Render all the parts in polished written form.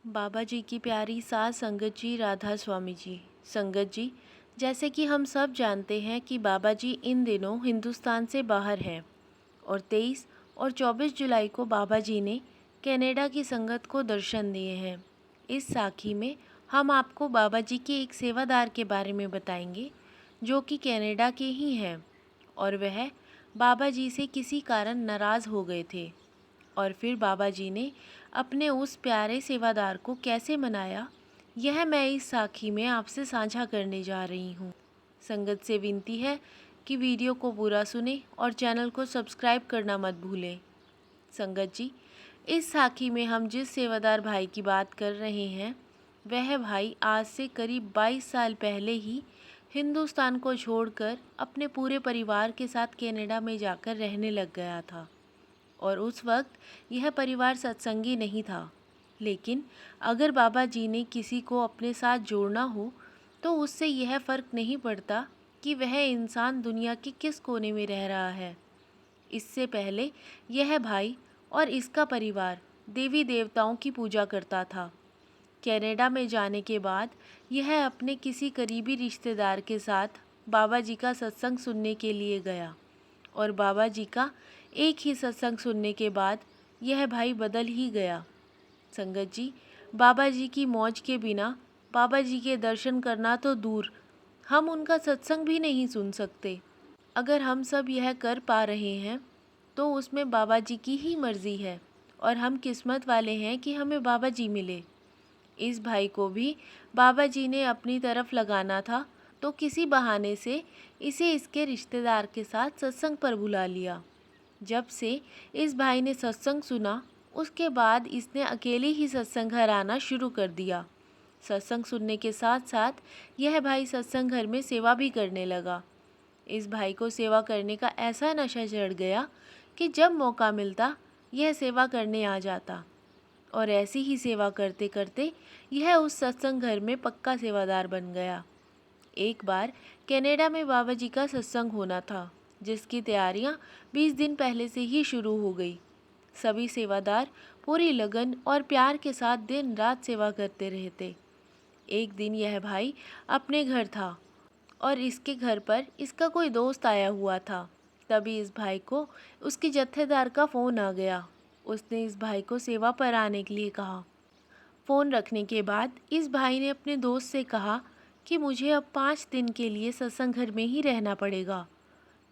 बाबा जी की प्यारी सास संगत जी राधा स्वामी जी। संगत जी, जैसे कि हम सब जानते हैं कि बाबा जी इन दिनों हिंदुस्तान से बाहर हैं और 23 और 24 जुलाई को बाबा जी ने कनाडा की संगत को दर्शन दिए हैं। इस साखी में हम आपको बाबा जी के एक सेवादार के बारे में बताएंगे जो कि कनाडा के ही हैं और वह बाबा जी से किसी कारण नाराज़ हो गए थे और फिर बाबा जी ने अपने उस प्यारे सेवादार को कैसे मनाया, यह मैं इस साखी में आपसे साझा करने जा रही हूँ। संगत से विनती है कि वीडियो को पूरा सुने और चैनल को सब्सक्राइब करना मत भूलें। संगत जी, इस साखी में हम जिस सेवादार भाई की बात कर रहे हैं, वह भाई आज से करीब 22 साल पहले ही हिंदुस्तान को छोड़कर अपने पूरे परिवार के साथ कनाडा में जाकर रहने लग गया था। और उस वक्त यह परिवार सत्संगी नहीं था, लेकिन अगर बाबा जी ने किसी को अपने साथ जोड़ना हो तो उससे यह फ़र्क नहीं पड़ता कि वह इंसान दुनिया के किस कोने में रह रहा है। इससे पहले यह भाई और इसका परिवार देवी देवताओं की पूजा करता था। कनाडा में जाने के बाद यह अपने किसी करीबी रिश्तेदार के साथ बाबा जी का सत्संग सुनने के लिए गया और बाबा जी का एक ही सत्संग सुनने के बाद यह भाई बदल ही गया। संगत जी, बाबा जी की मौज के बिना बाबा जी के दर्शन करना तो दूर, हम उनका सत्संग भी नहीं सुन सकते। अगर हम सब यह कर पा रहे हैं तो उसमें बाबा जी की ही मर्ज़ी है और हम किस्मत वाले हैं कि हमें बाबा जी मिले। इस भाई को भी बाबा जी ने अपनी तरफ लगाना था, तो किसी बहाने से इसे इसके रिश्तेदार के साथ सत्संग पर बुला लिया। जब से इस भाई ने सत्संग सुना, उसके बाद इसने अकेले ही सत्संग घर आना शुरू कर दिया। सत्संग सुनने के साथ साथ यह भाई सत्संग घर में सेवा भी करने लगा। इस भाई को सेवा करने का ऐसा नशा चढ़ गया कि जब मौका मिलता यह सेवा करने आ जाता और ऐसी ही सेवा करते करते यह उस सत्संग घर में पक्का सेवादार बन गया। एक बार कनाडा में बाबा जी का सत्संग होना था, जिसकी तैयारियां 20 दिन पहले से ही शुरू हो गई। सभी सेवादार पूरी लगन और प्यार के साथ दिन रात सेवा करते रहते। एक दिन यह भाई अपने घर था और इसके घर पर इसका कोई दोस्त आया हुआ था। तभी इस भाई को उसके जत्थेदार का फ़ोन आ गया। उसने इस भाई को सेवा पर आने के लिए कहा। फ़ोन रखने के बाद इस भाई ने अपने दोस्त से कहा कि मुझे अब 5 दिन के लिए सत्संग घर में ही रहना पड़ेगा,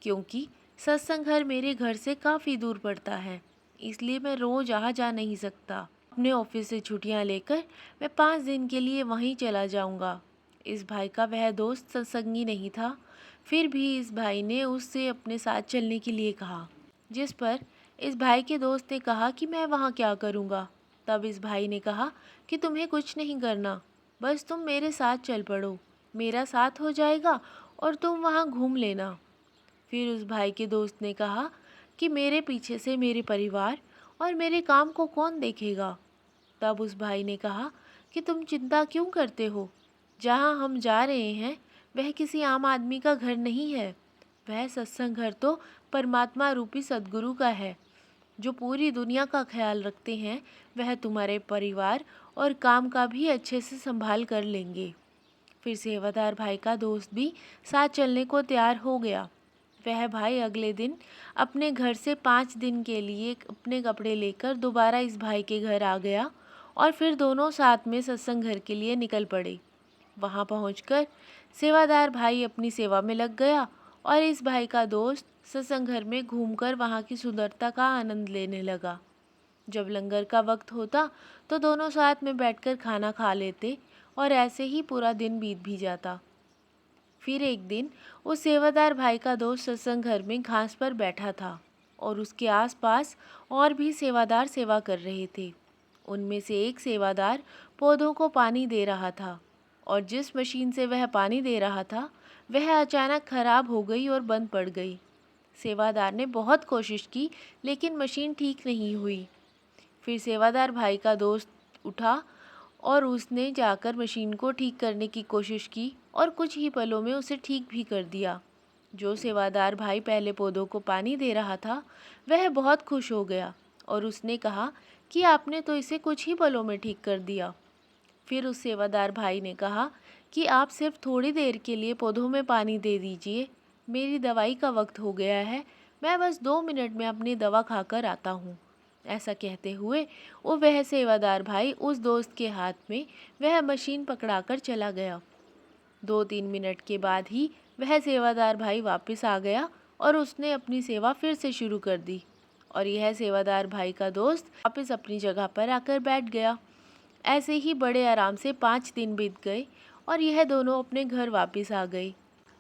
क्योंकि सत्संग घर मेरे घर से काफ़ी दूर पड़ता है, इसलिए मैं रोज़ आ जा नहीं सकता। अपने ऑफिस से छुट्टियां लेकर मैं 5 दिन के लिए वहीं चला जाऊंगा। इस भाई का वह दोस्त सत्संगी नहीं था, फिर भी इस भाई ने उससे अपने साथ चलने के लिए कहा, जिस पर इस भाई के दोस्त ने कहा कि मैं वहाँ क्या करूँगा। तब इस भाई ने कहा कि तुम्हें कुछ नहीं करना, बस तुम मेरे साथ चल पड़ो, मेरा साथ हो जाएगा और तुम वहाँ घूम लेना। फिर उस भाई के दोस्त ने कहा कि मेरे पीछे से मेरे परिवार और मेरे काम को कौन देखेगा। तब उस भाई ने कहा कि तुम चिंता क्यों करते हो, जहाँ हम जा रहे हैं वह किसी आम आदमी का घर नहीं है, वह सत्संग घर तो परमात्मा रूपी सद्गुरु का है, जो पूरी दुनिया का ख्याल रखते हैं। वह तुम्हारे परिवार और काम का भी अच्छे से संभाल कर लेंगे। फिर सेवादार भाई का दोस्त भी साथ चलने को तैयार हो गया। वह भाई अगले दिन अपने घर से 5 दिन के लिए अपने कपड़े लेकर दोबारा इस भाई के घर आ गया और फिर दोनों साथ में सत्संग घर के लिए निकल पड़े। वहां पहुंचकर सेवादार भाई अपनी सेवा में लग गया और इस भाई का दोस्त सत्संग घर में घूमकर वहां की सुंदरता का आनंद लेने लगा। जब लंगर का वक्त होता तो दोनों साथ में बैठकर खाना खा लेते और ऐसे ही पूरा दिन बीत भी जाता। फिर एक दिन उस सेवादार भाई का दोस्त सत्संग घर में घास पर बैठा था और उसके आसपास और भी सेवादार सेवा कर रहे थे। उनमें से एक सेवादार पौधों को पानी दे रहा था और जिस मशीन से वह पानी दे रहा था वह अचानक खराब हो गई और बंद पड़ गई। सेवादार ने बहुत कोशिश की, लेकिन मशीन ठीक नहीं हुई। फिर सेवादार भाई का दोस्त उठा और उसने जाकर मशीन को ठीक करने की कोशिश की और कुछ ही पलों में उसे ठीक भी कर दिया। जो सेवादार भाई पहले पौधों को पानी दे रहा था वह बहुत खुश हो गया और उसने कहा कि आपने तो इसे कुछ ही पलों में ठीक कर दिया। फिर उस सेवादार भाई ने कहा कि आप सिर्फ थोड़ी देर के लिए पौधों में पानी दे दीजिए, मेरी दवाई का वक्त हो गया है, मैं बस 2 मिनट में अपनी दवा खाकर आता हूँ। ऐसा कहते हुए वह सेवादार भाई उस दोस्त के हाथ में वह मशीन पकड़ाकर चला गया। 2-3 मिनट के बाद ही वह सेवादार भाई वापस आ गया और उसने अपनी सेवा फिर से शुरू कर दी और यह सेवादार भाई का दोस्त वापस अपनी जगह पर आकर बैठ गया। ऐसे ही बड़े आराम से 5 दिन बीत गए और यह दोनों अपने घर वापस आ गए।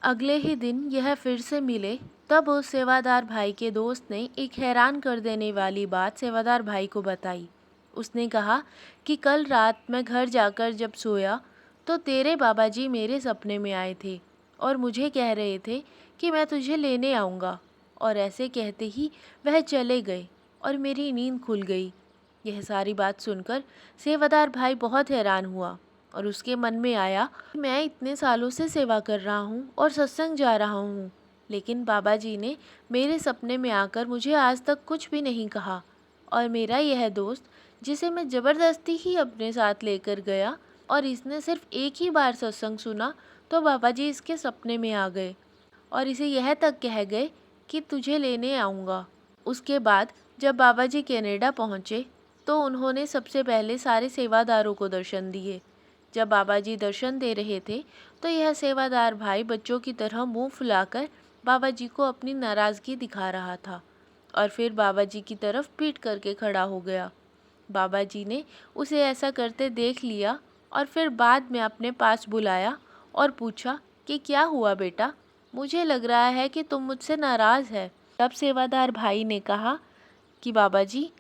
अगले ही दिन यह फिर से मिले, तब उस सेवादार भाई के दोस्त ने एक हैरान कर देने वाली बात सेवादार भाई को बताई। उसने कहा कि कल रात मैं घर जाकर जब सोया तो तेरे बाबा जी मेरे सपने में आए थे और मुझे कह रहे थे कि मैं तुझे लेने आऊँगा, और ऐसे कहते ही वह चले गए और मेरी नींद खुल गई। यह सारी बात सुनकर सेवादार भाई बहुत हैरान हुआ और उसके मन में आया कि मैं इतने सालों से सेवा कर रहा हूँ और सत्संग जा रहा हूँ, लेकिन बाबा जी ने मेरे सपने में आकर मुझे आज तक कुछ भी नहीं कहा, और मेरा यह दोस्त जिसे मैं ज़बरदस्ती ही अपने साथ लेकर गया और इसने सिर्फ एक ही बार सत्संग सुना तो बाबा जी इसके सपने में आ गए और इसे यह तक कह गए कि तुझे लेने आऊँगा। उसके बाद जब बाबा जी कनाडा पहुँचे तो उन्होंने सबसे पहले सारे सेवादारों को दर्शन दिए। जब बाबा जी दर्शन दे रहे थे तो यह सेवादार भाई बच्चों की तरह मुंह फुलाकर बाबा जी को अपनी नाराज़गी दिखा रहा था और फिर बाबा जी की तरफ पीठ करके खड़ा हो गया। बाबा जी ने उसे ऐसा करते देख लिया और फिर बाद में अपने पास बुलाया और पूछा कि क्या हुआ बेटा, मुझे लग रहा है कि तुम मुझसे नाराज़ है। तब सेवादार भाई ने कहा कि बाबा जी,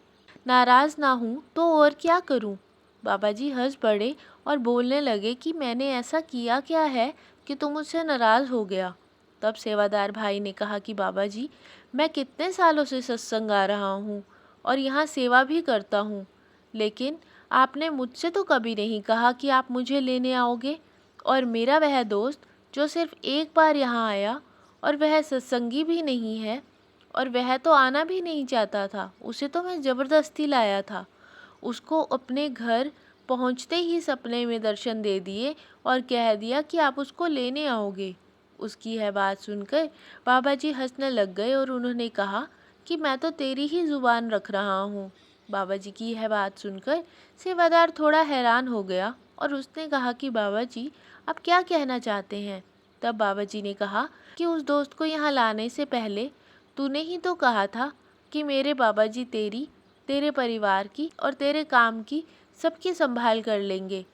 नाराज़ ना हूँ तो और क्या करूँ। बाबा जी हंस पड़े और बोलने लगे कि मैंने ऐसा किया क्या है कि तुम मुझसे नाराज़ हो गया। तब सेवादार भाई ने कहा कि बाबा जी, मैं कितने सालों से सत्संग आ रहा हूँ और यहाँ सेवा भी करता हूँ, लेकिन आपने मुझसे तो कभी नहीं कहा कि आप मुझे लेने आओगे, और मेरा वह दोस्त जो सिर्फ एक बार यहाँ आया और वह सत्संगी भी नहीं है और वह तो आना भी नहीं चाहता था, उसे तो मैं ज़बरदस्ती लाया था। उसको अपने घर पहुँचते ही सपने में दर्शन दे दिए और कह दिया कि आप उसको लेने आओगे। उसकी यह बात सुनकर बाबा जी हंसने लग गए और उन्होंने कहा कि मैं तो तेरी ही ज़ुबान रख रहा हूँ। बाबा जी की यह बात सुनकर सेवादार थोड़ा हैरान हो गया और उसने कहा कि बाबा जी, आप क्या कहना चाहते हैं। तब बाबा जी ने कहा कि उस दोस्त को यहाँ लाने से पहले तूने ही तो कहा था कि मेरे बाबा जी तेरी, तेरे परिवार की और तेरे काम की सबकी संभाल कर लेंगे।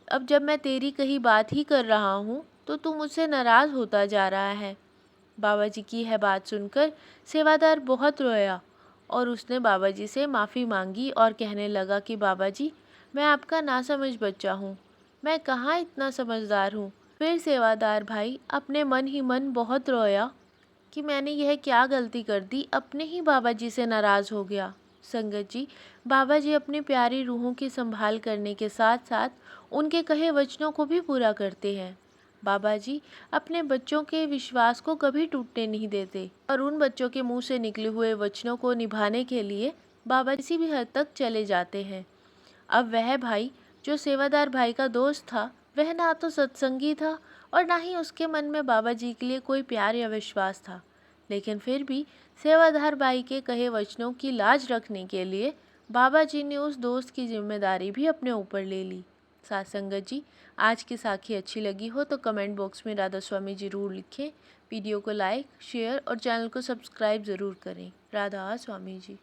अब जब मैं तेरी कही बात ही कर रहा हूँ तो तू मुझसे नाराज़ होता जा रहा है। बाबा जी की यह बात सुनकर सेवादार बहुत रोया और उसने बाबा जी से माफ़ी मांगी और कहने लगा कि बाबा जी, मैं आपका नासमझ बच्चा हूँ, मैं कहाँ इतना समझदार हूँ। फिर सेवादार भाई अपने मन ही मन बहुत रोया कि मैंने यह क्या गलती कर दी, अपने ही बाबा जी से नाराज़ हो गया। संगत जी, बाबा जी अपनी प्यारी रूहों की संभाल करने के साथ साथ उनके कहे वचनों को भी पूरा करते हैं। बाबा जी अपने बच्चों के विश्वास को कभी टूटने नहीं देते और उन बच्चों के मुंह से निकले हुए वचनों को निभाने के लिए बाबा किसी भी हद तक चले जाते हैं। अब वह भाई जो सेवादार भाई का दोस्त था, वह ना तो सत्संगी था और ना ही उसके मन में बाबा जी के लिए कोई प्यार या विश्वास था, लेकिन फिर भी सेवादार भाई के कहे वचनों की लाज रखने के लिए बाबा जी ने उस दोस्त की जिम्मेदारी भी अपने ऊपर ले ली। साथ संगत जी, आज की साखी अच्छी लगी हो तो कमेंट बॉक्स में राधा स्वामी ज़रूर लिखें। वीडियो को लाइक, शेयर और चैनल को सब्सक्राइब ज़रूर करें। राधा स्वामी जी।